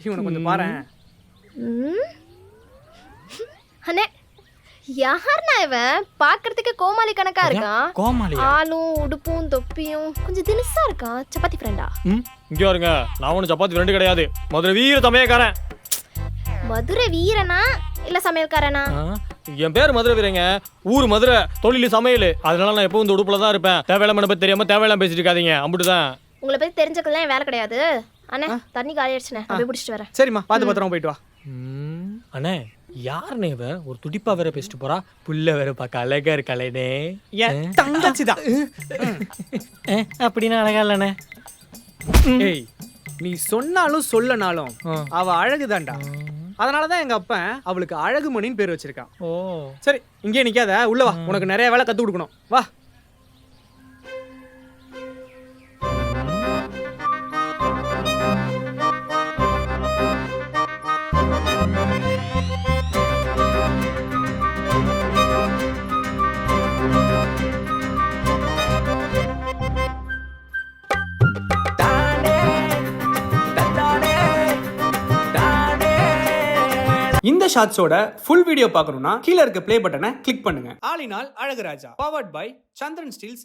இவனை கொஞ்சம் பாரு. அண்ணே யாருண்ணா இவன்? பாக்குறதுக்கு கோமாளி கணக்கா இருக்கான். கோமாளியா? ஆளும் உடுப்பும் தொப்பியும் கொஞ்சம் தினுசா இருக்கான். சப்பாத்தி ஃப்ரெண்டா? இங்க வருங்க, நான் ஒன்றும் சப்பாத்தி ஃப்ரெண்டு கிடையாது. மதுரை வீர சமயக்காரன். மதுரை வீரனா இல்ல சமையல்காரனா? என் பேர் மதுரை வீரங்க. ஊர் மதுரை, தொழில் சமையல். அதனால நான் எப்பவும் இந்த உடுப்புல தான் இருப்பேன். தேவையில்லாம பத்தி தெரியாம தேவையெல்லாம் பேசிட்டு இருக்காதீங்க. அம்பிட்டுதான். உங்களை பத்தி தெரிஞ்சுக்கலாம் என் வேலை கிடையாது. அண்ணே தண்ணி காலி ஆயிடுச்சுண்ணே, நான் போய் பிடிச்சிட்டு வரேன். சரிம்மா, பார்த்து பத்திரமா போயிட்டு வா. அண்ணே யாருண்ணே இவ? ஒரு துடிப்பா வேற பேசிட்டு போறா. புள்ள வேற பார்க்க அழகா இருக்காளேனே. என் தங்கச்சிதான். அப்படின்னா அழகா இல்லண்ணே. ஏய், நீ சொன்னாலும் சொல்லனாலும் அவ அழகுதான்டா. அதனாலதான் எங்க அப்பன் அவளுக்கு அழகுமணின்னு பேர் வச்சிருக்கான். ஓ சரி, இங்கே நிக்காத, உள்ள வா. உனக்கு நிறைய வேலை கத்து கொடுக்கணும். வா. இந்த ஷாட்ஸோட ஃபுல் வீடியோ பார்க்கணும்னா கீழே இருக்க ப்ளே பட்டனை கிளிக் பண்ணுங்க. All in all Azhaguraja, powered by Chandran Steeles